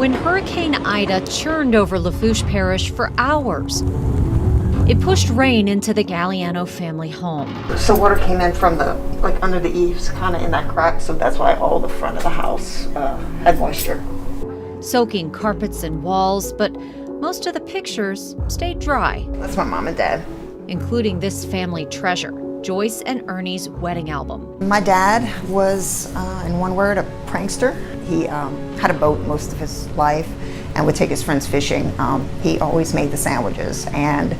when Hurricane Ida churned over Lafourche Parish for hours. It pushed rain into the Galliano family home. So water came in from under the eaves, kind of in that crack, so that's why all the front of the house had moisture. Soaking carpets and walls, but most of the pictures stayed dry. That's my mom and dad. Including this family treasure, Joyce and Ernie's wedding album. My dad was, in one word, a prankster. He had a boat most of his life and would take his friends fishing. He always made the sandwiches, and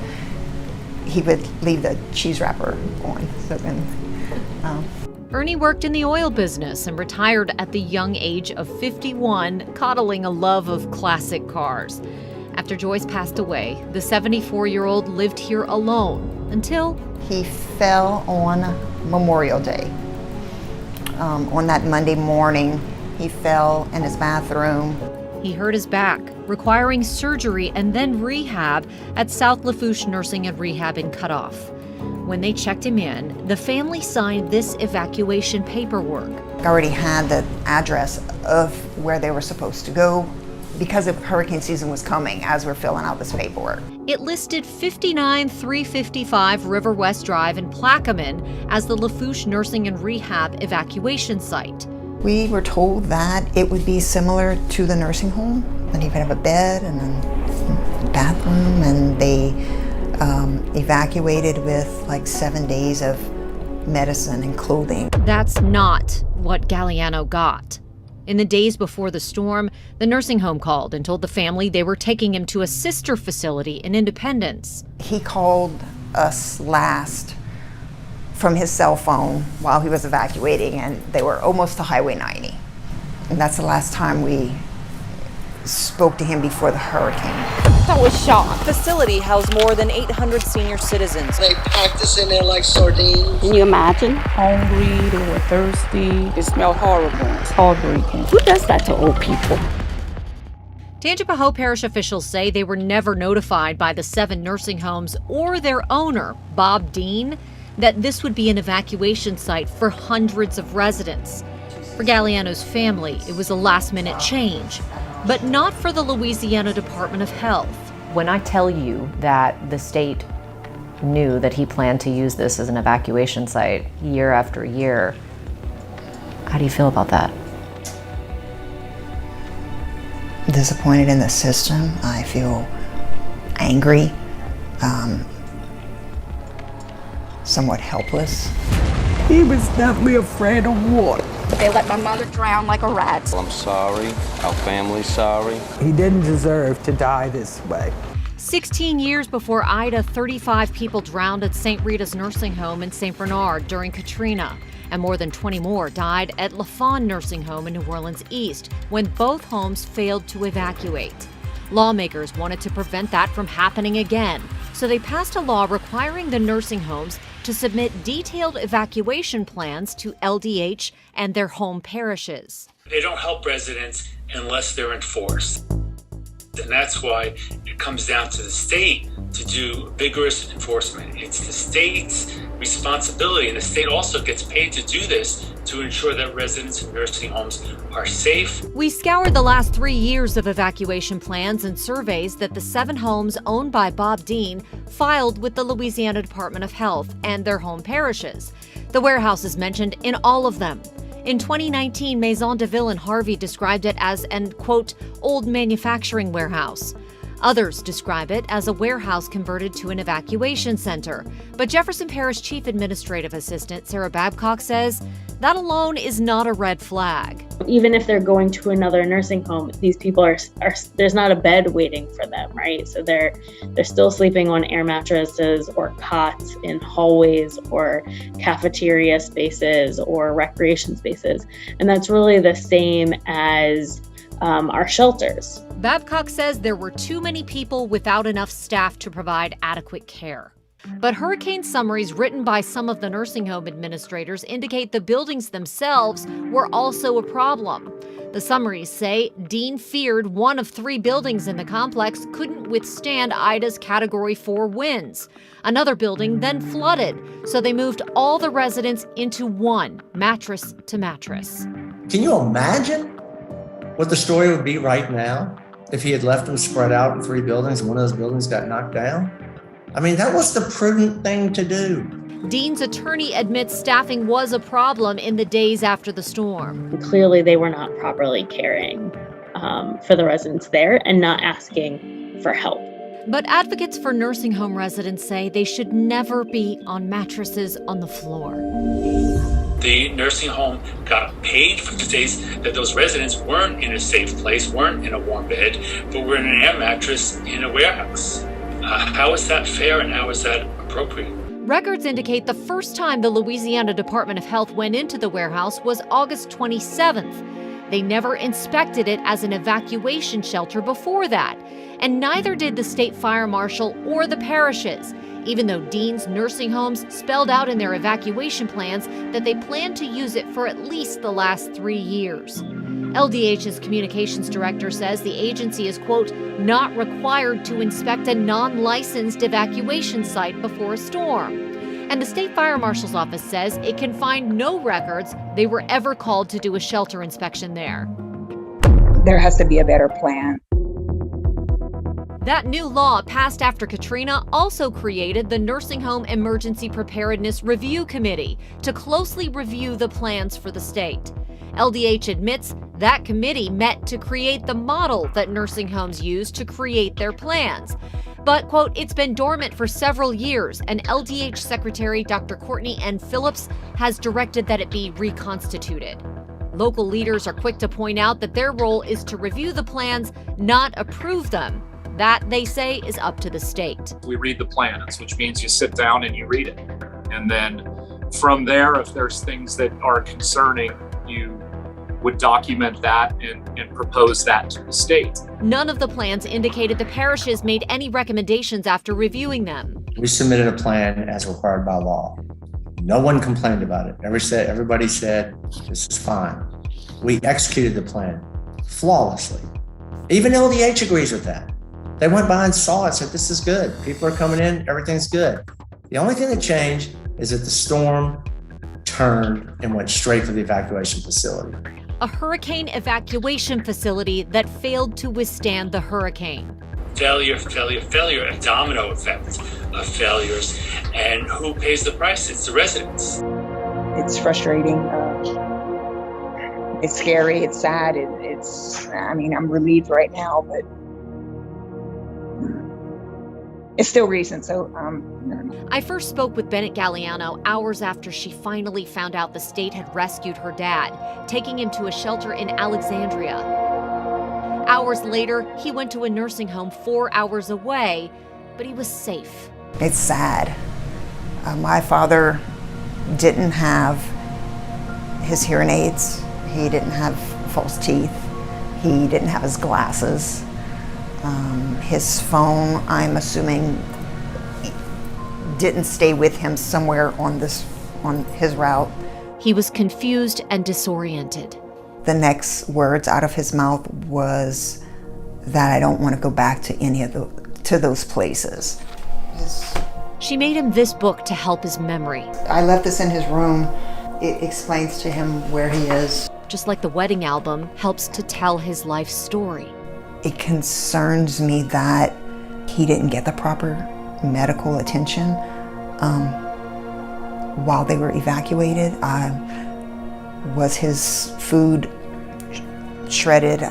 he would leave the cheese wrapper on. Ernie worked in the oil business and retired at the young age of 51, coddling a love of classic cars. After Joyce passed away, the 74-year-old lived here alone until he fell on Memorial Day. On that Monday morning, he fell in his bathroom. He hurt his back, requiring surgery and then rehab at South Lafourche Nursing and Rehab in Cutoff. When they checked him in, the family signed this evacuation paperwork. I already had the address of where they were supposed to go because the hurricane season was coming as we're filling out this paperwork. It listed 59355 River West Drive in Plaquemine as the Lafourche Nursing and Rehab evacuation site. We were told that it would be similar to the nursing home, that you could have a bed and a bathroom, and they evacuated with like 7 days of medicine and clothing. That's not what Galliano got. In the days before the storm, the nursing home called and told the family they were taking him to a sister facility in Independence. He called us last from his cell phone while he was evacuating, and they were almost to Highway 90. And that's the last time we spoke to him before the hurricane. I was shocked. The facility housed more than 800 senior citizens. They packed us in there like sardines. Can you imagine? Hungry, they were thirsty. It smelled horrible. It's heartbreaking. Who does that to old people? Tangipahoa Parish officials say they were never notified by the 7 nursing homes or their owner, Bob Dean, that this would be an evacuation site for hundreds of residents. For Galliano's family, it was a last-minute change, but not for the Louisiana Department of Health. When I tell you that the state knew that he planned to use this as an evacuation site year after year, how do you feel about that? Disappointed in the system. I feel angry, somewhat helpless. He was definitely afraid of water. They let my mother drown like a rat. I'm sorry. Our family's sorry. He didn't deserve to die this way. 16 years before Ida, 35 people drowned at St. Rita's nursing home in St. Bernard during Katrina, and more than 20 more died at La Fawn Nursing Home in New Orleans East when both homes failed to evacuate. Lawmakers wanted to prevent that from happening again, so they passed a law requiring the nursing homes to submit detailed evacuation plans to LDH and their home parishes. They don't help residents unless they're enforced. And that's why it comes down to the state to do vigorous enforcement. It's the state's responsibility, and the state also gets paid to do this to ensure that residents in nursing homes are safe. We scoured the last 3 years of evacuation plans and surveys that the 7 homes owned by Bob Dean filed with the Louisiana Department of Health and their home parishes. The warehouse is mentioned in all of them. In 2019, Maison de Ville and Harvey described it as an, quote, old manufacturing warehouse. Others describe it as a warehouse converted to an evacuation center. But Jefferson Parish Chief Administrative Assistant Sarah Babcock says that alone is not a red flag. Even if they're going to another nursing home, these people are there's not a bed waiting for them, right? So they're still sleeping on air mattresses or cots in hallways or cafeteria spaces or recreation spaces. And that's really the same as our shelters. Babcock says there were too many people without enough staff to provide adequate care. But hurricane summaries written by some of the nursing home administrators indicate the buildings themselves were also a problem. The summaries say Dean feared one of 3 buildings in the complex couldn't withstand Ida's Category 4 winds. Another building then flooded, so they moved all the residents into one, mattress to mattress. Can you imagine what the story would be right now if he had left them spread out in 3 buildings and one of those buildings got knocked down? I mean, that was the prudent thing to do. Dean's attorney admits staffing was a problem in the days after the storm. Clearly, they were not properly caring for the residents there and not asking for help. But advocates for nursing home residents say they should never be on mattresses on the floor. The nursing home got paid for the days that those residents weren't in a safe place, weren't in a warm bed, but were in an air mattress in a warehouse. How is that fair and how is that appropriate? Records indicate the first time the Louisiana Department of Health went into the warehouse was August 27th. They never inspected it as an evacuation shelter before that, and neither did the state fire marshal or the parishes, even though Dean's nursing homes spelled out in their evacuation plans that they plan to use it for at least the last 3 years. LDH's communications director says the agency is, quote, not required to inspect a non-licensed evacuation site before a storm. And the state fire marshal's office says it can find no records they were ever called to do a shelter inspection there. There has to be a better plan. That new law passed after Katrina also created the Nursing Home Emergency Preparedness Review Committee to closely review the plans for the state. LDH admits that committee met to create the model that nursing homes use to create their plans. But, quote, it's been dormant for several years, and LDH Secretary Dr. Courtney N. Phillips has directed that it be reconstituted. Local leaders are quick to point out that their role is to review the plans, not approve them. That, they say, is up to the state. We read the plans, which means you sit down and you read it. And then from there, if there's things that are concerning, you would document that and propose that to the state. None of the plans indicated the parishes made any recommendations after reviewing them. We submitted a plan as required by law. No one complained about it. Everybody said, this is fine. We executed the plan flawlessly. Even LDH agrees with that. They went by and saw it, said, this is good. People are coming in, everything's good. The only thing that changed is that the storm turned and went straight for the evacuation facility. A hurricane evacuation facility that failed to withstand the hurricane. Failure, a domino effect of failures. And who pays the price? It's the residents. It's frustrating. It's scary. It's sad. I'm relieved right now, but it's still recent, so I first spoke with Bennett Galliano hours after she finally found out the state had rescued her dad, taking him to a shelter in Alexandria. Hours later, he went to a nursing home 4 hours away, but he was safe. It's sad. My father didn't have his hearing aids. He didn't have false teeth. He didn't have his glasses. His phone, I'm assuming, didn't stay with him somewhere on his route. He was confused and disoriented. The next words out of his mouth was that I don't want to go back to those places. She made him this book to help his memory. I left this in his room. It explains to him where he is. Just like the wedding album helps to tell his life story. It concerns me that he didn't get the proper medical attention while they were evacuated. Was his food shredded?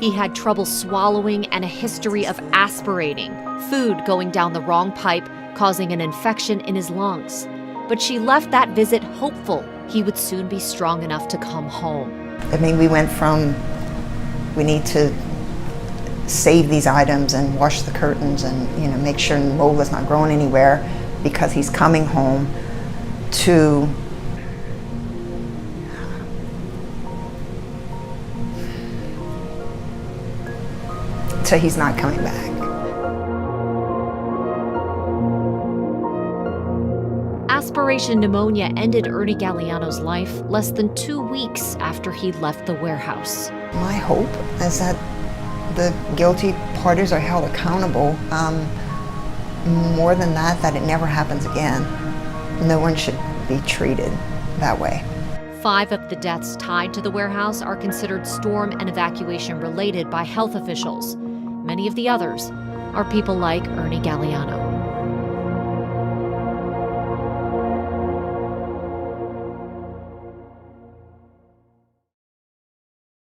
He had trouble swallowing and a history of aspirating, food going down the wrong pipe, causing an infection in his lungs. But she left that visit hopeful he would soon be strong enough to come home. I mean, we went from, we need to save these items and wash the curtains and make sure mold is not growing anywhere because he's coming home, to he's not coming back. Aspiration pneumonia ended Ernie Galliano's life less than 2 weeks after he left the warehouse. My hope is that the guilty parties are held accountable. More than that it never happens again. No one should be treated that way. 5 of the deaths tied to the warehouse are considered storm and evacuation related by health officials. Many of the others are people like Ernie Galliano.